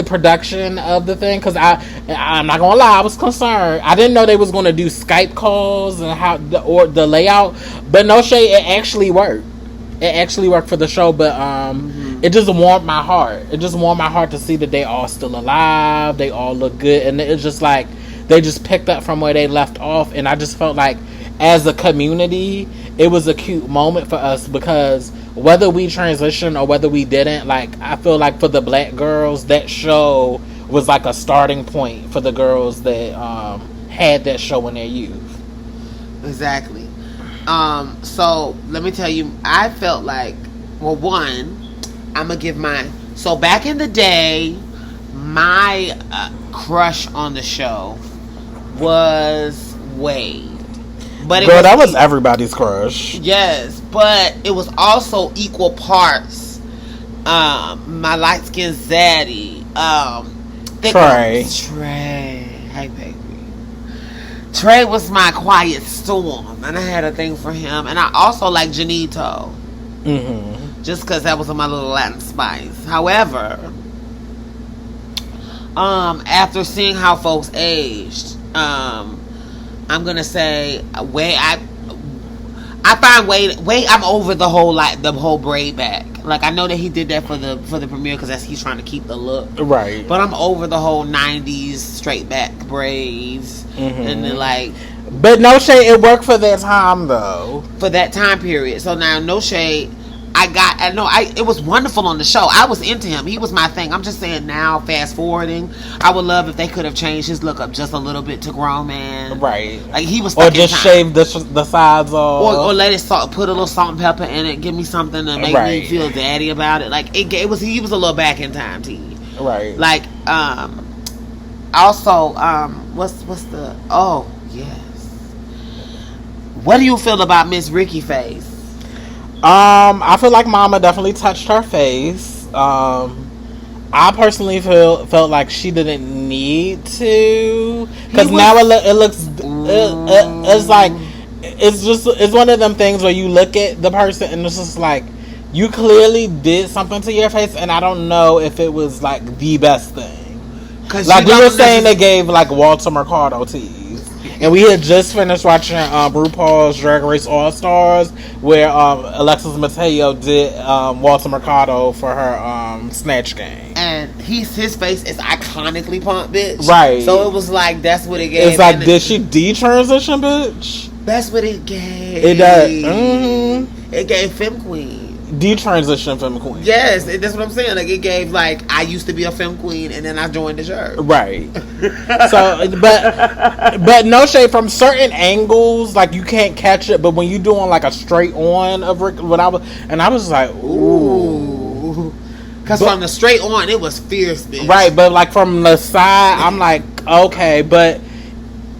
production of the thing, because I'm not gonna lie, I was concerned. I didn't know they was gonna do Skype calls and how the layout, but no shade, it actually worked. It actually worked for the show, but it just warmed my heart. It just warmed my heart to see that they all still alive, they all look good, and it's just like they just picked up from where they left off. And I just felt like, as a community, it was a cute moment for us, because whether we transitioned or whether we didn't, like, I feel like for the black girls, that show was like a starting point for the girls that had that show in their youth. Exactly. So let me tell you, I felt like, well, one, I'm gonna give mine. So back in the day, my crush on the show was Wade. But girl, that was everybody's crush. Yes, but it was also equal parts. My light skinned zaddy. Trey. Hey, baby. Trey was my quiet storm, and I had a thing for him. And I also like Janito. Mm-hmm. Just because that was my little Latin spice. However, after seeing how folks aged, I'm gonna say I find way I'm over the whole braid back. Like, I know that he did that for the premiere because he's trying to keep the look, right? But I'm over the whole 90s straight back braids, and then like. But no shade, it worked for that time though. For that time period. So now, no shade. It was wonderful on the show. I was into him. He was my thing. I'm just saying now, fast forwarding, I would love if they could have changed his look up just a little bit to grown man. Right. Like, he was or just shave the sides off. Or let it put a little salt and pepper in it. Give me something to make me feel daddy about it. Like, he was a little back in time to you. Right. Like, also, what's the, oh, yes. What do you feel about Miss Ricky face? I feel like Mama definitely touched her face. I personally felt like she didn't need to, because now it looks it's like it's one of them things where you look at the person and it's just like, you clearly did something to your face, and I don't know if it was like the best thing. Like, we were saying, they gave like Walter Mercado teas. And we had just finished watching RuPaul's Drag Race All Stars, where Alexis Mateo did Walter Mercado for her Snatch Game. And his face is iconically pumped, bitch. Right. So it was like, that's what it gave. It's like, did she detransition, bitch? That's what it gave. It does. Mm-hmm. It gave Femme Queen. Detransition Femme Queen. Yes, that's what I'm saying. Like, it gave, like, I used to be a Femme Queen and then I joined the church. Right. So, but no shade, from certain angles, like, you can't catch it. But when you doing like a straight on of Rick, I was like, ooh. Because from the straight on, it was fierce, bitch. Right, but like from the side, I'm like, okay, but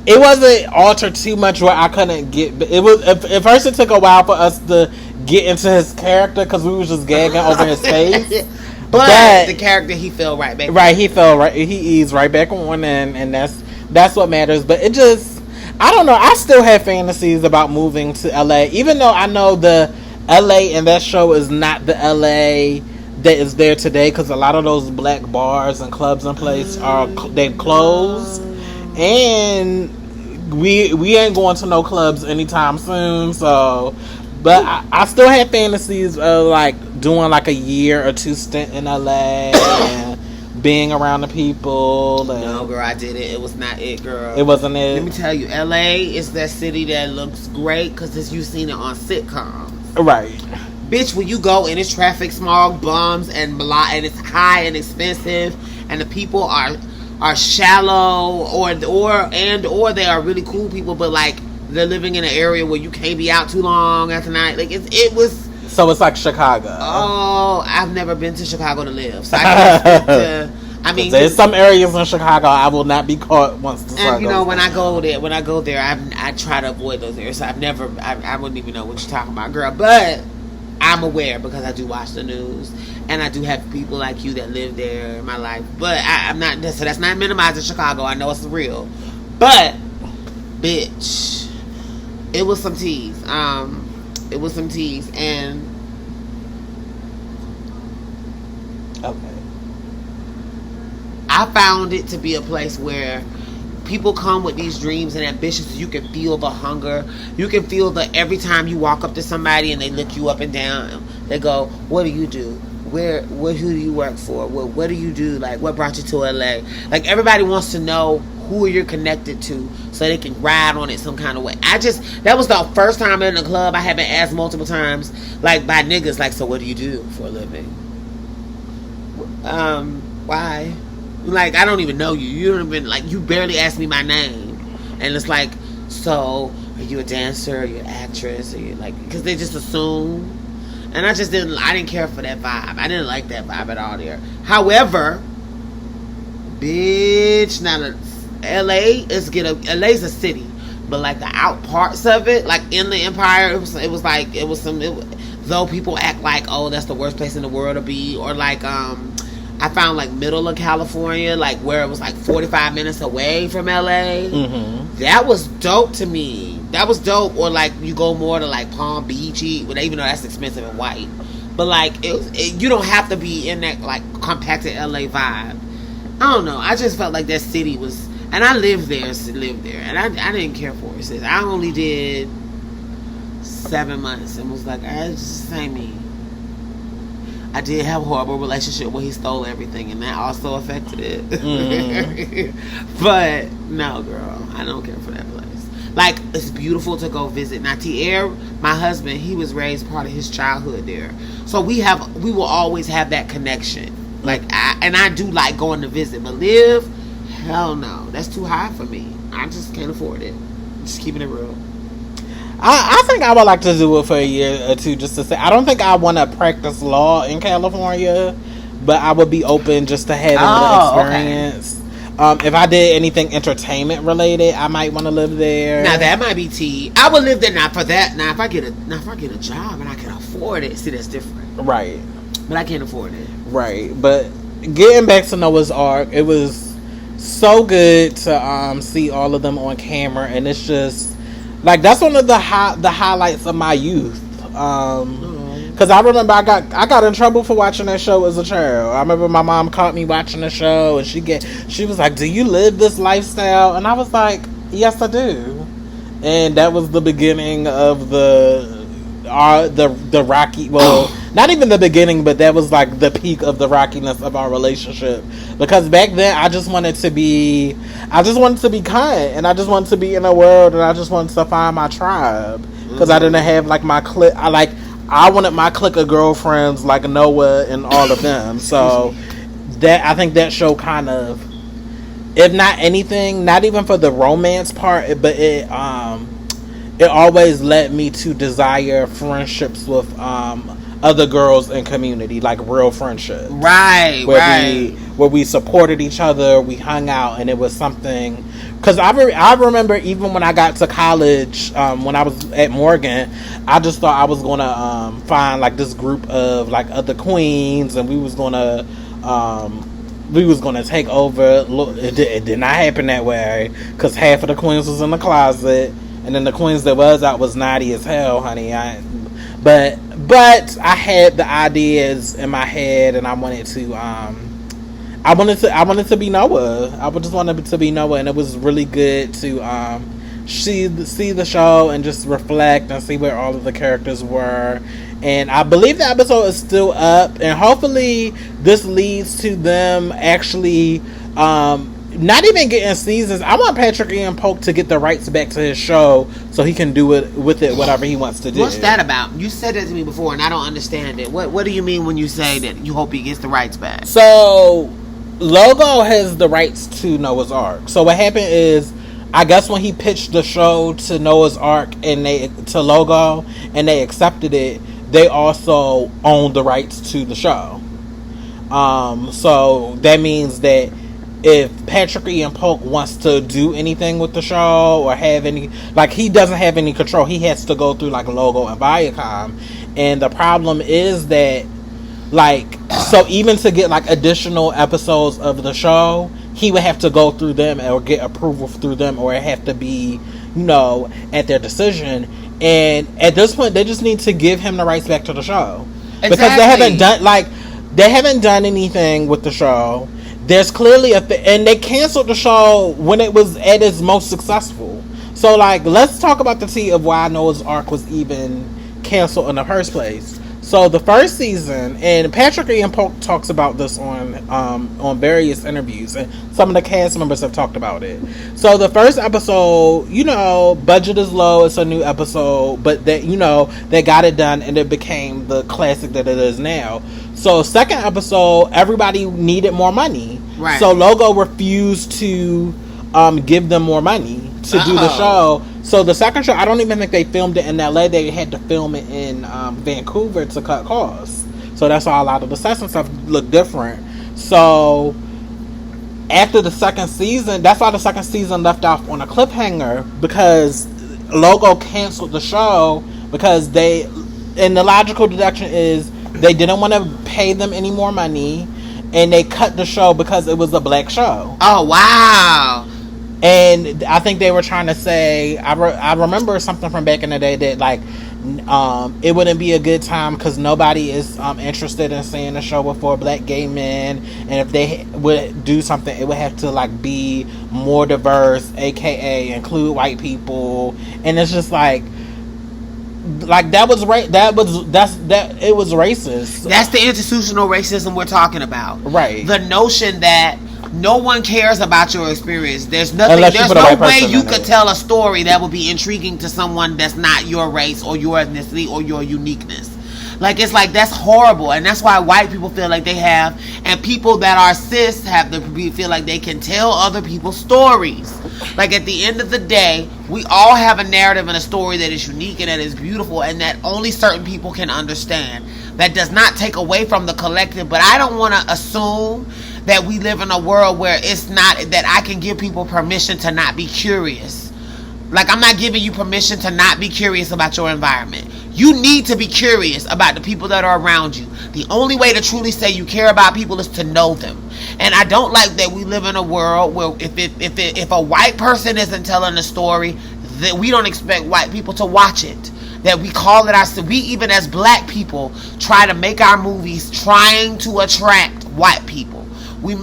it wasn't altered too much where I couldn't get. It was at first, it took a while for us to get into his character because we was just gagging over his face. But the character, he fell right back. Right, he fell right. He eased right back on, and that's what matters. But it just, I don't know. I still have fantasies about moving to LA, even though I know the LA in that show is not the LA that is there today, because a lot of those black bars and clubs and places they've closed, and we ain't going to no clubs anytime soon. So, but I still have fantasies of like doing like a year or two stint in LA and being around the people. And no, girl, I did it. It was not it, girl. It wasn't it. Let me tell you, LA is that city that looks great because you've seen it on sitcoms. Right. Bitch, when you go and it's traffic, smog, bums, and it's high and expensive, and the people are shallow, or they are really cool people, but like they're living in an area where you can't be out too long after night. Like it was. So it's like Chicago. Oh, I've never been to Chicago to live, so I can't speak to. I mean, there's some areas in Chicago I will not be caught once the sun and goes when I go there, I try to avoid those areas. So I wouldn't even know what you're talking about, girl. But I'm aware because I do watch the news, and I do have people like you that live there in my life. But I'm not. So that's not minimizing Chicago. I know it's real, but bitch, it was some teas. It was some teas, and okay. I found it to be a place where people come with these dreams and ambitions. You can feel the hunger. You can feel every time you walk up to somebody and they look you up and down, they go, what do you do? Who do you work for? What do you do? Like, what brought you to LA? Like, everybody wants to know who you're connected to so they can ride on it some kind of way. That was the first time in the club I have been asked multiple times, like, by niggas, like, so what do you do for a living? Why? Like, I don't even know you. You don't even, like, you barely asked me my name. And it's like, so, are you a dancer? Are you an actress? Are you, like, because they just assume. And I didn't care for that vibe. I didn't like that vibe at all there. However, bitch, now LA's a city. but like the out parts of it, like in the Empire, though people act like, oh, that's the worst place in the world to be, or like I found like middle of California, like where it was like 45 minutes away from LA. Mm-hmm. That was dope to me. That was dope. Or like you go more to like Palm Beach, even though that's expensive and white. But like you don't have to be in that like compacted LA vibe. I don't know. I just felt like that city was, and I lived there, and I didn't care for it. Sis. I only did 7 months and was like, I just ain't me. I did have a horrible relationship where he stole everything, and that also affected it. Mm-hmm. But no, girl, I don't care for that place. Like, it's beautiful to go visit. Now, Tierre, my husband, he was raised part of his childhood there, so we will always have that connection. Like, I do like going to visit, but live, hell no, that's too high for me. I just can't afford it. Just keeping it real. I think I would like to do it for a year or two, just to say. I don't think I want to practice law in California, but I would be open just to having the experience. Okay. If I did anything entertainment related, I might want to live there. Now that might be tea. I would live there not for that. Now if I get a job and I can afford it, see, that's different. Right. But I can't afford it. Right. But getting back to Noah's Ark, it was so good to see all of them on camera, and it's just. Like, that's one of the highlights of my youth. Because I remember I got in trouble for watching that show as a child. I remember my mom caught me watching the show, and she was like, "Do you live this lifestyle?" And I was like, "Yes, I do." And that was the beginning of the rocky. Well, not even the beginning, but that was like the peak of the rockiness of our relationship. Because back then, I just wanted to be kind, and I just wanted to be in a world, and I just wanted to find my tribe. Because I didn't have like my clique. I wanted my clique of girlfriends like Noah and all of them. So I think that show kind of, if not anything, not even for the romance part, but it always led me to desire friendships with other girls in community, like real friendship. Right, where we supported each other, we hung out, and it was something. Because I remember even when I got to college, when I was at Morgan, I just thought I was going to find like this group of like other queens, and we was going to take over. Look, it did not happen that way, because half of the queens was in the closet, and then the queens that was out was naughty as hell, honey. But I had the ideas in my head, and I wanted to be Noah. I just wanted to be Noah, and it was really good to see the show and just reflect and see where all of the characters were. And I believe the episode is still up, and hopefully this leads to them actually not even getting seasons. I want Patrick Ian Polk to get the rights back to his show so he can do it with it whatever he wants to do. What's that about? You said that to me before, and I don't understand it. What do you mean when you say that you hope he gets the rights back? So Logo has the rights to Noah's Ark. So what happened is, I guess when he pitched the show to Noah's Ark and to Logo, and they accepted it, they also own the rights to the show. So that means that if Patrick Ian Polk wants to do anything with the show or have any, like, he doesn't have any control. He has to go through like Logo and Viacom, and the problem is that, like, so even to get like additional episodes of the show, he would have to go through them or get approval through them, or it have to be, at their decision. And at this point, they just need to give him the rights back to the show. Exactly. Because they haven't done anything with the show. There's clearly and they canceled the show when it was at its most successful. So, like, let's talk about the tea of why Noah's Ark was even canceled in the first place. So the first season, and Patrick Ian Polk talks about this on various interviews, and some of the cast members have talked about it. So the first episode, budget is low, it's a new episode, but they got it done, and it became the classic that it is now. So second episode, everybody needed more money. Right. So Logo refused to give them more money to do the show. So the second show, I don't even think they filmed it in LA. They had to film it in Vancouver to cut costs. So that's why a lot of the sets and stuff look different. So after the second season, that's why the second season left off on a cliffhanger, because Logo canceled the show because and the logical deduction is they didn't want to pay them any more money, and they cut the show because it was a black show. Oh, wow. And I think they were trying to say, I remember something from back in the day that, like, it wouldn't be a good time because nobody is interested in seeing a show with 4 black gay men, and if they would do something, it would have to, like, be more diverse, aka include white people. And it's just like that was it was racist. That's the institutional racism we're talking about, right? The notion that no one cares about your experience. There's no way you could tell a story that would be intriguing to someone that's not your race or your ethnicity or your uniqueness. Like, it's like, that's horrible. And that's why white people feel like they have, and people that are cis have to feel like they can tell other people's stories. Like, at the end of the day, we all have a narrative and a story that is unique and that is beautiful and that only certain people can understand. That does not take away from the collective, but I don't want to assume that we live in a world where it's not, that I can give people permission to not be curious. Like, I'm not giving you permission to not be curious about your environment. You need to be curious about the people that are around you. The only way to truly say you care about people is to know them. And I don't like that we live in a world where if a white person isn't telling a story, that we don't expect white people to watch it. That we call it we even as black people try to make our movies trying to attract white people. We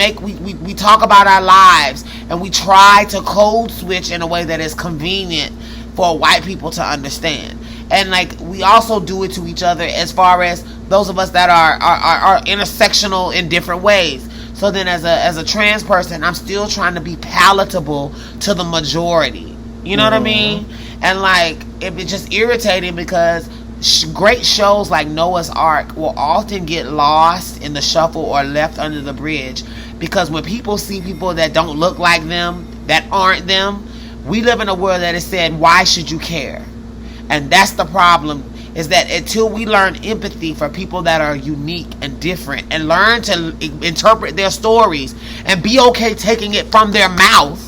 talk about our lives and we try to code switch in a way that is convenient for white people to understand. And, like, we also do it to each other as far as those of us that are intersectional in different ways. So then as a trans person, I'm still trying to be palatable to the majority. You know what I mean? And, like, it's just irritating because great shows like Noah's Ark will often get lost in the shuffle or left under the bridge, because when people see people that don't look like them, that aren't them, we live in a world that has said, why should you care? And that's the problem, is that until we learn empathy for people that are unique and different and learn to interpret their stories and be okay taking it from their mouth,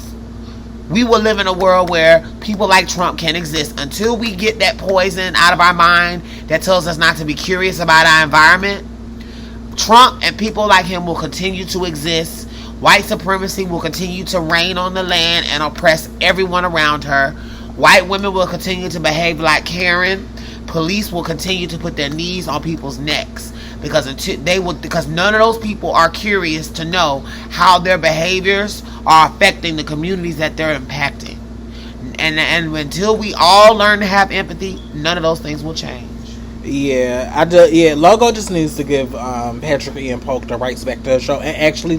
we will live in a world where people like Trump can exist. Until we get that poison out of our mind that tells us not to be curious about our environment, Trump and people like him will continue to exist. White supremacy will continue to reign on the land and oppress everyone around her. White women will continue to behave like Karen. Police will continue to put their knees on people's necks because none of those people are curious to know how their behaviors are affecting the communities that they're impacting. And until we all learn to have empathy, none of those things will change. Logo just needs to give Patrick Ian Polk the rights back to the show and actually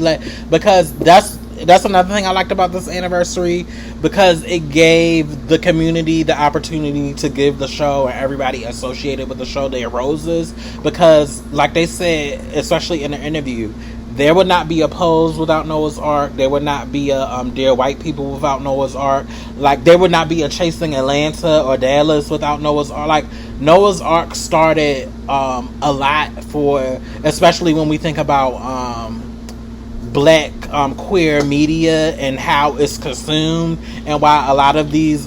because that's another thing I liked about this anniversary, because it gave the community the opportunity to give the show and everybody associated with the show their roses, because like they said, especially in the interview, there would not be a Pose without Noah's Ark. There would not be a Dear White People without Noah's Ark. Like, there would not be a Chasing Atlanta or Dallas without Noah's Ark. Like, Noah's Ark started a lot for, especially when we think about black queer media and how it's consumed, and why a lot of these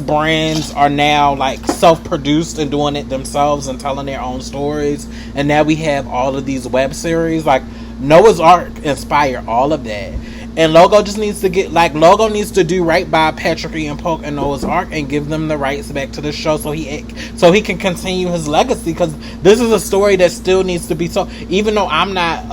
brands are now like self-produced and doing it themselves and telling their own stories. And now we have all of these web series. Like, Noah's Ark inspired all of that. And Logo just needs to Logo needs to do right by Patrick Ian Polk and Noah's Ark and give them the rights back to the show so he can continue his legacy, because this is a story that still needs to be told. Even though I'm not,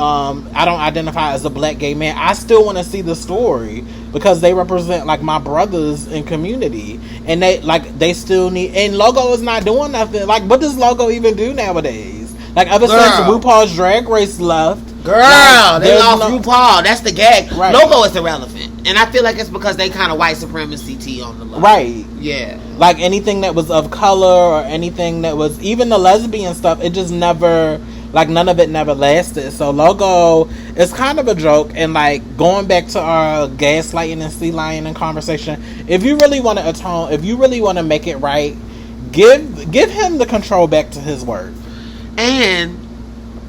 I don't identify as a black gay man, I still want to see the story because they represent like my brothers in community, and they still need. And Logo is not doing nothing. Like, what does Logo even do nowadays? Like, ever since RuPaul's Drag Race left. Girl, they lost RuPaul. That's the gag. Right. Logo is irrelevant. And I feel like it's because they kind of white supremacy tea on the low. Right. Yeah. Like, anything that was of color or anything that was, even the lesbian stuff, it just never, like, none of it never lasted. So Logo is kind of a joke. And, like, going back to our gaslighting and sea lion conversation, if you really want to atone, if you really want to make it right, give him the control back to his work. And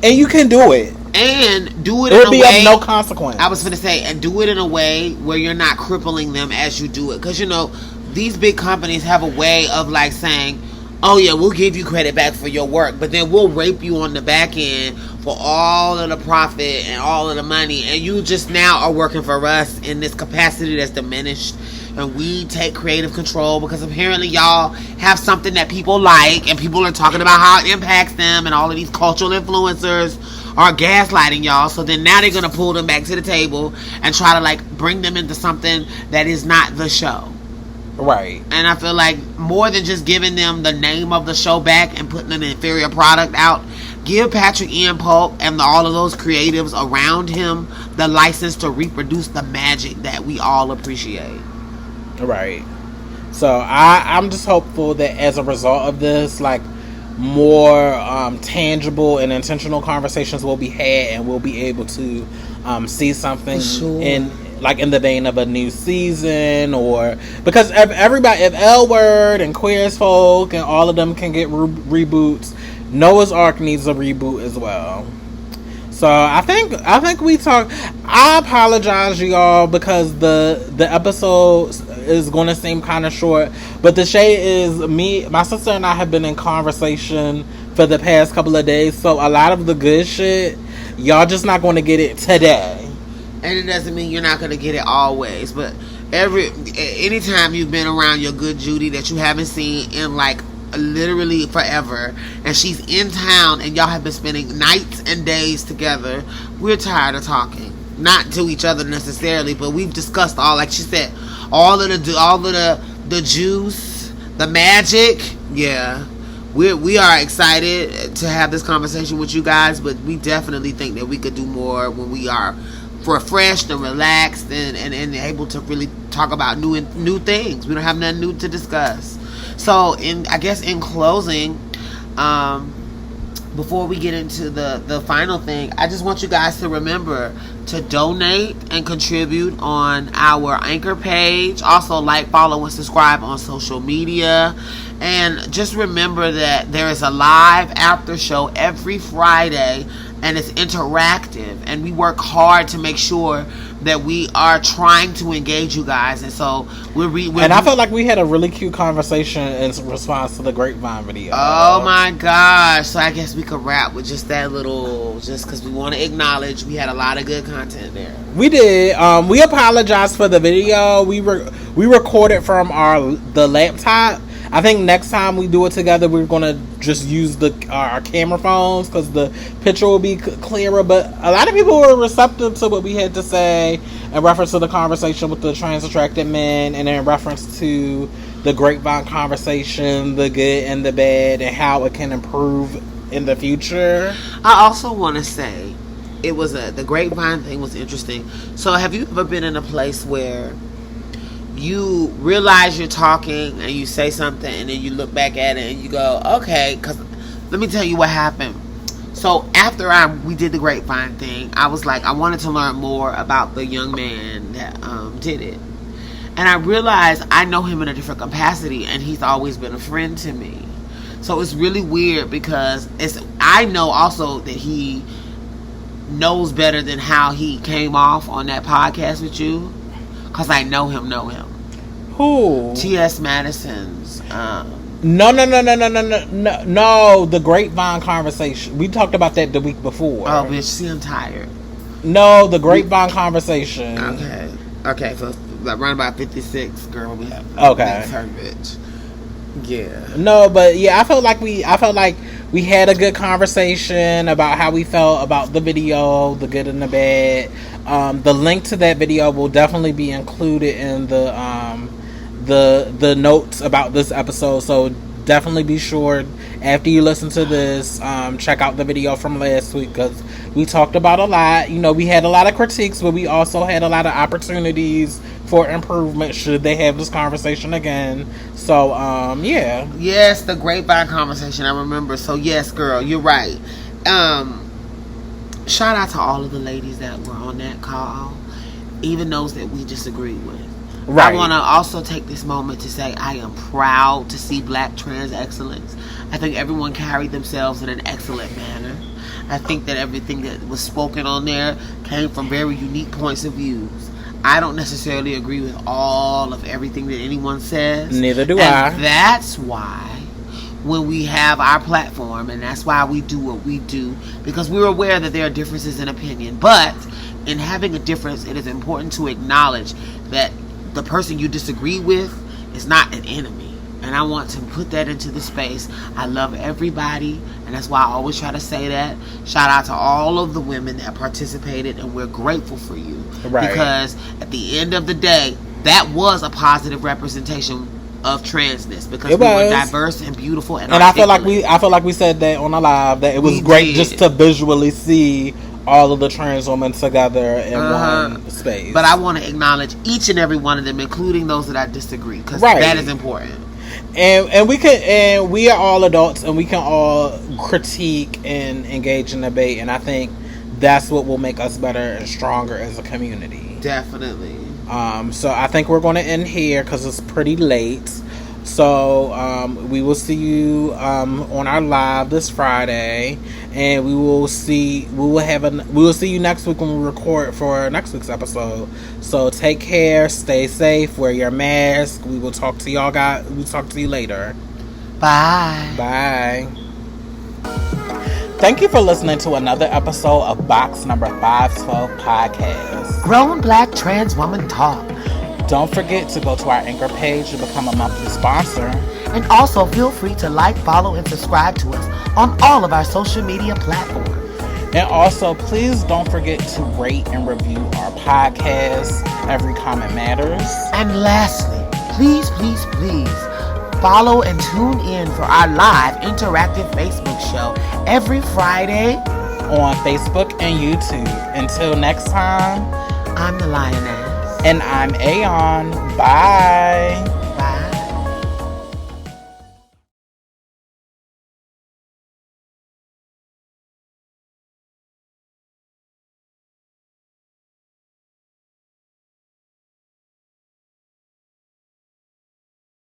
you can do it. And do it It in would a be way. of no consequence. I was going to say, and do it in a way where you're not crippling them as you do it. Because, you know, these big companies have a way of like saying, oh yeah, we'll give you credit back for your work, but then we'll rape you on the back end for all of the profit and all of the money, and you just now are working for us in this capacity that's diminished, and we take creative control because apparently y'all have something that people like, and people are talking about how it impacts them, and all of these cultural influencers are gaslighting y'all. So then now they're gonna pull them back to the table and try to like bring them into something that is not the show. Right. And I feel like more than just giving them the name of the show back and putting an inferior product out, give Patrick Ian Polk and all of those creatives around him the license to reproduce the magic that we all appreciate. Right. So I'm just hopeful that as a result of this, like, more tangible and intentional conversations will be had, and we'll be able to see something in the vein of a new season, or because if L Word and Queer as Folk and all of them can get reboots, Noah's Ark needs a reboot as well. So I think we talked. I apologize, y'all, because the episode is going to seem kind of short. But the shade is my sister and I have been in conversation for the past couple of days. So a lot of the good shit, y'all just not going to get it today. And it doesn't mean you're not going to get it always. But anytime you've been around your good Judy that you haven't seen in like literally forever, and she's in town and y'all have been spending nights and days together, we're tired of talking. Not to each other necessarily, but we've discussed all, like she said, all of the juice, the magic. Yeah, we are excited to have this conversation with you guys, but we definitely think that we could do more when we are refreshed and relaxed and able to really talk about new things. We don't have nothing new to discuss. So in closing, before we get into the final thing, I just want you guys to remember to donate and contribute on our Anchor page. Also, like, follow, and subscribe on social media. And just remember that there is a live after show every Friday, and it's interactive, and we work hard to make sure that we are trying to engage you guys. And so I felt like we had a really cute conversation in response to the Grapevine video. Oh my gosh. So I guess we could wrap with just that little, just because we want to acknowledge we had a lot of good content there. We did. We apologize for the video. We recorded from the laptop. I think next time we do it together, we're going to just use our camera phones because the picture will be clearer. But a lot of people were receptive to what we had to say in reference to the conversation with the trans attracted men, and in reference to the Grapevine conversation, the good and the bad, and how it can improve in the future. I also want to say the Grapevine thing was interesting. So have you ever been in a place where you realize you're talking and you say something and then you look back at it and you go, okay, because let me tell you what happened. So after we did the Grapevine thing, I was like, I wanted to learn more about the young man that did it. And I realized I know him in a different capacity, and he's always been a friend to me. So it's really weird because I know also that he knows better than how he came off on that podcast with you, because I know him. Who? T.S. Madison's. No. The Grapevine conversation. We talked about that the week before. Oh, bitch, see, I'm tired. No, the Grapevine conversation. Okay, so around about 56, girl, we have her bitch. Yeah. No, but yeah, I felt like we had a good conversation about how we felt about the video, the good and the bad. The link to that video will definitely be included in the notes about this episode. So definitely be sure after you listen to this, check out the video from last week, because we talked about a lot. You know, we had a lot of critiques, but we also had a lot of opportunities for improvement should they have this conversation again. So yeah. Yes, the Grapevine conversation, I remember. So yes, girl, you're right. Shout out to all of the ladies that were on that call, even those that we disagreed with. Right. I want to also take this moment to say I am proud to see Black trans excellence. I think everyone carried themselves in an excellent manner. I think that everything that was spoken on there came from very unique points of views. I don't necessarily agree with all of everything that anyone says. Neither do I. I. That's why when we have our platform, and that's why we do what we do, because we're aware that there are differences in opinion. But in having a difference, it is important to acknowledge that the person you disagree with is not an enemy. And I want to put that into the space. I love everybody, and that's why I always try to say that. Shout out to all of the women that participated, and we're grateful for you. Right. Because at the end of the day, that was a positive representation of transness, because we were diverse and beautiful, and I feel like we said that on a live, that it was great just to visually see all of the trans women together in one space. But I want to acknowledge each and every one of them, including those that I disagree, because that is important. And we are all adults, and we can all critique and engage in debate, and I think that's what will make us better and stronger as a community. Definitely. So I think we're going to end here because it's pretty late. So we will see you on our live this Friday, and we will see you next week when we record for next week's episode. So take care, stay safe, wear your mask. We will talk to y'all guys. We'll talk to you later. Bye. Thank you for listening to another episode of Box Number 512 Podcast. Grown Black Trans Woman Talk. Don't forget to go to our Anchor page to become a monthly sponsor. And also feel free to like, follow, and subscribe to us on all of our social media platforms. And also, please don't forget to rate and review our podcast. Every comment matters. And lastly, please follow and tune in for our live interactive Facebook show every Friday on Facebook and YouTube. Until next time, I'm the Lioness. And I'm Aeon. Bye.